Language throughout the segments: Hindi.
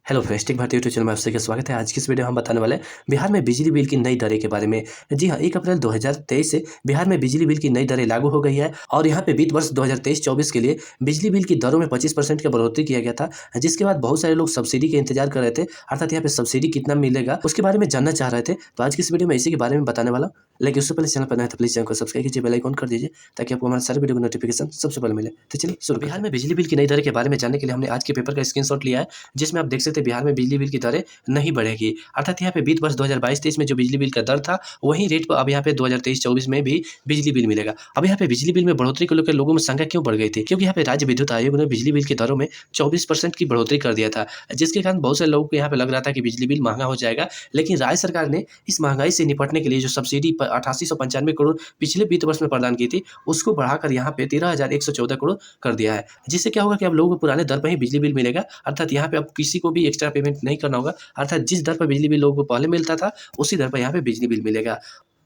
हेलो फेस्टिक भारतीय यूट्यूब चैनल में आप सभी का स्वागत है। आज की इस वीडियो में हम बताने वाले हैं बिहार में बिजली बिल की नई दरें के बारे में। जी हाँ, 1 अप्रैल 2023 से बिहार में बिजली बिल की नई दरें लागू हो गई है और यहाँ पे वित्त वर्ष 2023-24 के लिए बिजली बिल की दरों में 25% की बढ़ोतरी किया गया था, जिसके बाद बहुत सारे लोग सब्सिडी के इंतजार कर रहे थे, अर्थात यहाँ पे सब्सिडी कितना मिलेगा उसके बारे में जानना चाह रहे थे। तो आज की इस वीडियो में इसी के बारे में बताने वाला हूं। लेकिन उससे पहले चैनल पर नए तो प्लीज चैनल को सब्सक्राइब कीजिए, बेल आइकन कर दीजिए ताकि आपको हमारे सारे वीडियो की नोटिफिकेशन सबसे पहले मिले। तो चलिए शुरू। बिहार में बिजली बिल की नई दरें के बारे में जानने के लिए हमने आज के पेपर का स्क्रीनशॉट लिया है, जिसमें आप देख सकते हैं बिहार में बिजली बिल की दरें नहीं बढ़ेगी। अर्थात यहाँ पे वित्त वर्ष 2022-23 में जो बिजली बिल का दर था वही रेट पर अब यहाँ पे 2023-24 में भी बिजली बिल मिलेगा। अब यहाँ पे बिजली बिल में बढ़ोतरी को लेकर लोगों में शंका क्यों बढ़ गई थी? क्योंकि यहाँ पे राज्य विद्युत आयोग ने बिजली बिल की दरों में 24% की बढ़ोतरी कर दिया था, जिसके कारण बहुत से लोगों को यहाँ पे लग रहा था कि बिजली बिल महंगा हो जाएगा। लेकिन राज्य सरकार ने इस महंगाई से निपटने के लिए जो सब्सिडी 8895 करोड़ पिछले वित्त वर्ष में प्रदान की थी, उसको बढ़ाकर यहाँ पे 13,114 करोड़ कर दिया है, जिससे क्या होगा कि अब लोगों को पुराने दर पर ही बिजली बिल मिलेगा। अर्थात यहाँ पे अब किसी को भी एक्स्ट्रा पेमेंट नहीं करना होगा। अर्थात जिस दर पर बिजली बिल लोगों को पहले मिलता था उसी दर पर यहाँ पे बिजली बिल मिलेगा।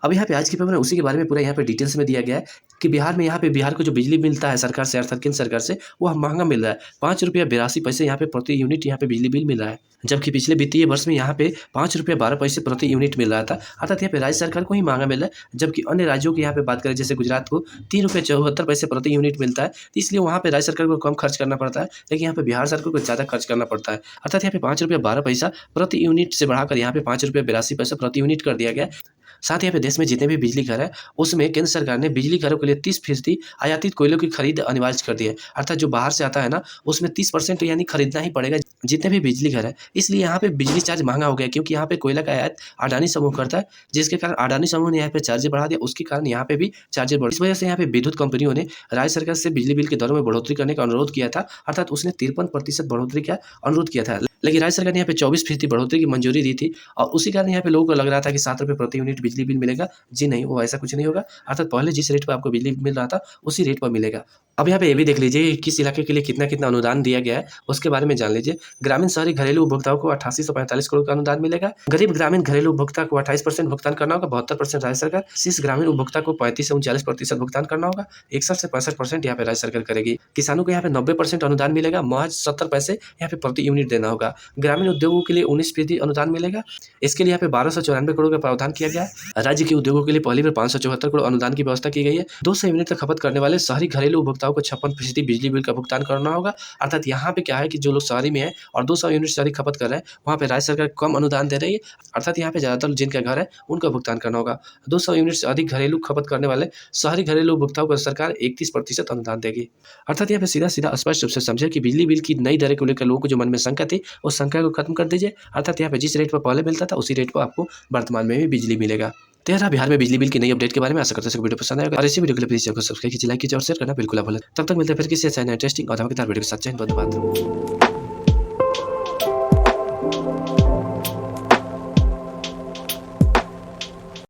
अब यहाँ पे आज के पेपर में उसी के बारे में पूरा यहाँ पे डिटेल्स में दिया गया है कि बिहार को जो बिजली मिलता है सरकार से, अर्थात केंद्र सरकार से, वो महंगा मिल रहा है। 5 रुपया 82 पैसे यहाँ पे प्रति यूनिट यहाँ पे बिजली बिल मिल रहा है, जबकि पिछले वित्तीय वर्ष में यहाँ पे 5 रुपया 12 पैसे प्रति यूनिट मिल रहा था। अर्थात यहाँ पे राज्य सरकार को ही महंगा मिल रहा है, जबकि अन्य राज्यों की यहाँ पे बात करें जैसे गुजरात को 3 रुपया 74 पैसे प्रति यूनिट मिलता है। तो इसलिए वहाँ पे राज्य सरकार को कम खर्च करना पड़ता है, लेकिन यहाँ पे बिहार सरकार को ज़्यादा खर्च करना पड़ता है। अर्थात यहाँ पे 5 रुपया 12 पैसा प्रति यूनिट से बढ़ाकर यहाँ पे 5 रुपया 82 पैसे प्रति यूनिट कर दिया गया। साथ ही यहाँ पे देश में जितने भी बिजली घर है उसमें केंद्र सरकार ने बिजली घरों के लिए 30% आयातित कोयलों की खरीद अनिवार्य कर दी है। अर्थात जो बाहर से आता है ना, उसमें 30% यानी खरीदना ही पड़ेगा जितने भी बिजली घर है। इसलिए यहाँ पे बिजली चार्ज महंगा हो गया, क्योंकि यहाँ पे कोयला का आयात अडानी समूह करता है, जिसके कारण अडानी समूह ने यहाँ पे चार्ज बढ़ा दिया, उसके कारण यहाँ पे भी चार्जेस बढ़े। इस वजह से यहाँ पे विद्युत कंपनियों ने राज्य सरकार से बिजली बिल की दरों में बढ़ोतरी करने का अनुरोध किया था। अर्थात उसने 53% बढ़ोतरी का अनुरोध किया था, लेकिन राज्य सरकार ने यहाँ पे 24% बढ़ोतरी की मंजूरी दी थी और उसी कारण यहाँ पे लोगों को लग रहा था कि 7 रुपये प्रति यूनिट बिजली बिल मिलेगा। जी नहीं, वो ऐसा कुछ नहीं होगा। अर्थात पहले जिस रेट पर आपको बिजली मिल रहा था उसी रेट पर मिलेगा। अब यहाँ पे ये भी देख लीजिए किस इलाके के लिए कितना कितना अनुदान दिया गया है, उसके बारे में जान लीजिए। ग्रामीण शहरी घरेलू उपभोक्ताओं को 8845 करोड़ का अनुदान मिलेगा। गरीब ग्रामीण घरेलू उपभोक्ता को 28% भुगतान करना होगा, 72% राज्य सरकार। शेष ग्रामीण उपभोक्ता को 35 से 39% भुगतान करना होगा, 61 से 65% यहाँ पे राज्य सरकार करेगी। किसानों को यहाँ पे 90% अनुदान मिलेगा, महज 70 पैसे यहाँ पे प्रति यूनिट देना होगा। ग्रामीण उद्योगों के लिए 19% अनुदान मिलेगा। इसके लिए यहाँ पे 1294 करोड़ का प्रावधान किया गया है। राज्य के उद्योगों के लिए पहली बार 574 करोड़ अनुदान की व्यवस्था की गई है। 200 यूनिट तक खपत करने वाले शहरी घरेलू उपभोक्ताओं को 56% बिजली बिल का भुगतान करना होगा। अर्थात यहाँ पे क्या है कि जो लोग शहरी में है और 200 यूनिट शहरी खपत कर रहे हैं, वहाँ पे राज्य सरकार कम अनुदान दे रही है। अर्थात यहाँ पे ज़्यादातर जिनका घर है उनका भुगतान करना होगा। 200 यूनिट से अधिक घरेलू खपत करने वाले शहरी घरेलू उपभोक्ताओं को सरकार 31% अनुदान देगी। अर्थात यहाँ पे सीधा सीधा स्पष्ट रूप से समझे कि बिजली बिल की नई दरें को लेकर लोगों को जो मन में शंका थी उस शंका को खत्म कर दीजिए। अर्थात यहाँ पे जिस रेट पर पहले मिलता था उसी रेट पर आपको वर्तमान में भी बिजली मिलेगा। तो यार बिहार में बिजली बिल की नई अपडेट के बारे में आशा करते हैं वीडियो पसंद आएगा और इसी वीडियो के लिए प्लीज चैनल को सब्सक्राइब कीजिए, लाइक कीजिए और शेयर करना बिल्कुल ना भूलें। तब तक मिलते हैं फिर किसी अच्छा इंटरेस्टिंग और धमाकेदार वीडियो के साथ। जय हिंद, धन्यवाद।